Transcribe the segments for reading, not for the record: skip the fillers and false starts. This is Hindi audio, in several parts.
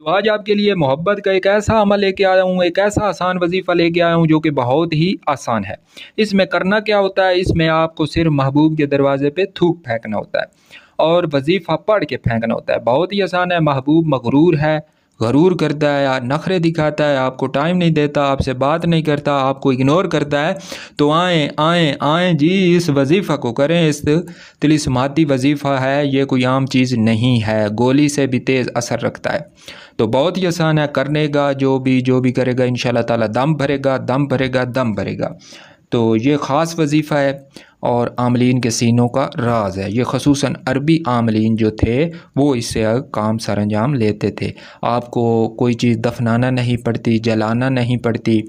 तो आज आपके लिए मोहब्बत का एक ऐसा अमल लेके आया हूँ, एक ऐसा आसान वजीफ़ा लेके आया हूँ जो कि बहुत ही आसान है। इसमें करना क्या होता है, इसमें आपको सिर्फ महबूब के दरवाजे पे थूक फेंकना होता है और वजीफ़ा पढ़ के फेंकना होता है। बहुत ही आसान है। महबूब मगरूर है, गरूर करता है या नखरे दिखाता है, आपको टाइम नहीं देता, आपसे बात नहीं करता, आपको इग्नोर करता है। तो आएँ आएँ आएँ जी, इस वजीफ़ा को करें। इस तिलिस्माती वजीफ़ा है, ये कोई आम चीज़ नहीं है, गोली से भी तेज़ असर रखता है। तो बहुत ही आसान है करने का। जो भी करेगा इंशाल्लाह ताला दम भरेगा, दम भरेगा, दम भरेगा। तो ये ख़ास वजीफ़ा है और आमलीन के सीनों का राज है। ये ख़ुसूसन अरबी आमलीन जो थे वो इससे काम सर अंजाम लेते थे। आपको कोई चीज़ दफनाना नहीं पड़ती, जलाना नहीं पड़ती,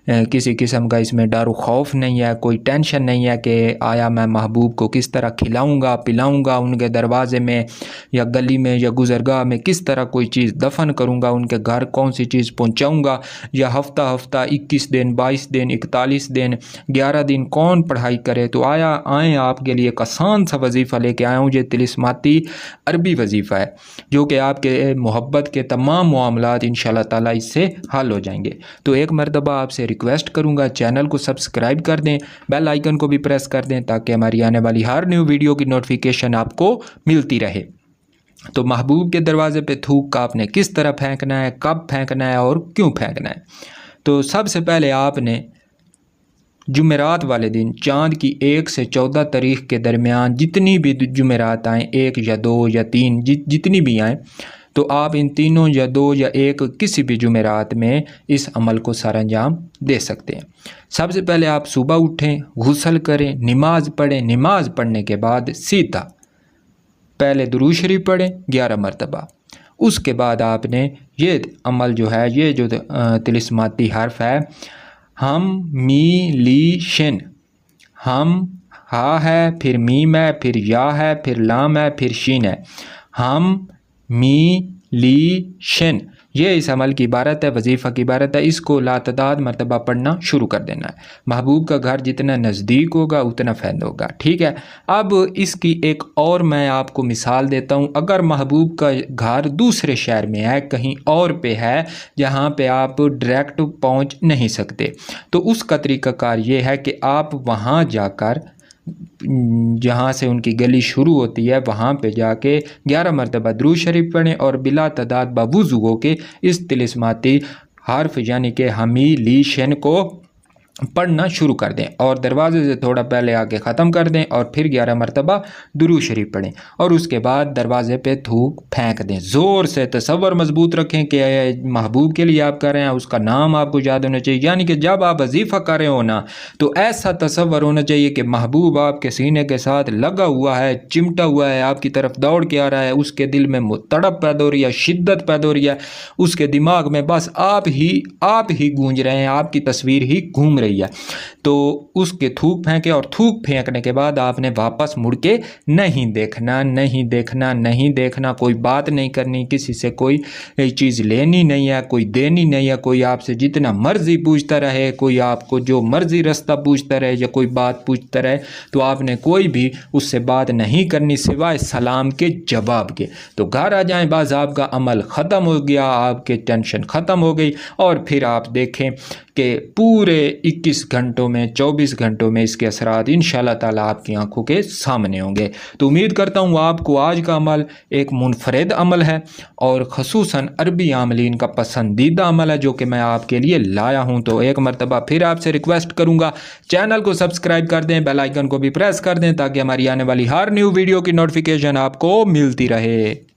किसी किस्म का इसमें डर खौफ नहीं है, कोई टेंशन नहीं है कि आया मैं महबूब को किस तरह खिलाऊँगा पिलाऊँगा, उनके दरवाज़े में या गली में या गुज़रगाह में किस तरह कोई चीज़ दफन करूँगा, उनके घर कौन सी चीज़ पहुँचाऊँगा, या हफ्ता हफ्ता 21 दिन 22 दिन 41 दिन 11 दिन कौन पढ़ाई करे। तो आए आपके लिए एक आसान सा वजीफ़ा लेके आया हूँ। ये तिलिस्माती अरबी वजीफ़ा है जो कि आपके मोहब्बत के तमाम मामलात इंशाल्लाह ताला इससे हल हो जाएंगे। तो एक मरतबा आपसे रिक्वेस्ट करूँगा, चैनल को सब्सक्राइब कर दें, बेल आइकन को भी प्रेस कर दें ताकि हमारी आने वाली हर न्यू वीडियो की नोटिफिकेशन आपको मिलती रहे। तो महबूब के दरवाजे पे थूक का आपने किस तरह फेंकना है, कब फेंकना है और क्यों फेंकना है। तो सबसे पहले आपने जुमेरात वाले दिन चाँद की 1 से 14 तारीख के दरमियान जितनी भी जुमेरात आएँ, 1 या 2 या 3 जितनी भी आएँ, तो आप इन तीनों या 2 या 1 किसी भी जुमेरात में इस अमल को सर अंजाम दे सकते हैं। सबसे पहले आप सुबह उठें, गुस्ल करें, नमाज पढ़ें। नमाज पढ़ने के बाद सीधा पहले दुरूद शरीफ पढ़ें 11 मरतबा। उसके बाद आपने ये अमल जो है, ये जो तिलिस्माती हर्फ है, हम मी ली शिन, हम हा है, फिर मीम है, फिर या है, फिर लाम है, फिर शीन है, हम मी ली शिन, ये इस अमल की इबारत है, वजीफ़ा की इबारत है। इसको लातदाद मरतबा पढ़ना शुरू कर देना है। महबूब का घर जितना नज़दीक होगा उतना फ़ैल होगा, ठीक है। अब इसकी एक और मैं आपको मिसाल देता हूँ। अगर महबूब का घर दूसरे शहर में है, कहीं और पे है जहाँ पे आप डायरेक्ट पहुँच नहीं सकते, तो उसका तरीक़ाकार ये है कि आप वहाँ जाकर, जहाँ से उनकी गली शुरू होती है वहाँ पे जाके 11 मरतबा दुरूद शरीफ पढ़ें और बिला तादाद बावुज़ू हो के इस तिलिस्माती हर्फ यानी कि हमी ली शन को पढ़ना शुरू कर दें और दरवाजे से थोड़ा पहले आके ख़त्म कर दें और फिर 11 मरतबा दुरूद शरीफ पढ़ें और उसके बाद दरवाजे पे थूक फेंक दें। ज़ोर से तसव्वुर मजबूत रखें कि महबूब के लिए आप कर रहे हैं, उसका नाम आपको याद होना चाहिए। यानी कि जब आप वजीफ़ा कर रहे हो ना, तो ऐसा तसव्वुर होना चाहिए कि महबूब आपके सीने के साथ लगा हुआ है, चिमटा हुआ है, आपकी तरफ दौड़ के आ रहा है, उसके दिल में तड़प पैदा हो रही है, शिद्दत पैदा हो रही है, उसके दिमाग में बस आप ही गूंज रहे हैं, आपकी तस्वीर ही घूम रही है। तो उसके थूक फेंके और थूक फेंकने के बाद आपने वापस मुड़ के नहीं देखना, नहीं देखना, नहीं देखना, कोई बात नहीं करनी, किसी से कोई चीज़ लेनी नहीं है, कोई देनी नहीं है, कोई आपसे जितना मर्जी पूछता रहे, कोई आपको जो मर्जी रास्ता पूछता रहे या कोई बात पूछता रहे, तो आपने कोई भी उससे बात नहीं करनी सिवाय सलाम के जवाब के। तो घर आ जाएं, बस आपका अमल ख़त्म हो गया, आपके टेंशन ख़त्म हो गई और फिर आप देखें कि पूरे 21 घंटों में 24 घंटों में इसके असरात इंशाल्लाह ताला आपकी आंखों के सामने होंगे। तो उम्मीद करता हूँ आपको आज का अमल एक मुनफरिद अमल है और ख़ुसूसन अरबी आमलीन का पसंदीदा अमल है जो कि मैं आपके लिए लाया हूँ। तो एक मरतबा फिर आपसे रिक्वेस्ट करूँगा, चैनल को सब्सक्राइब कर दें, बेल आइकन को भी प्रेस कर दें ताकि हमारी आने वाली हर न्यू वीडियो की नोटिफिकेशन आपको मिलती रहे।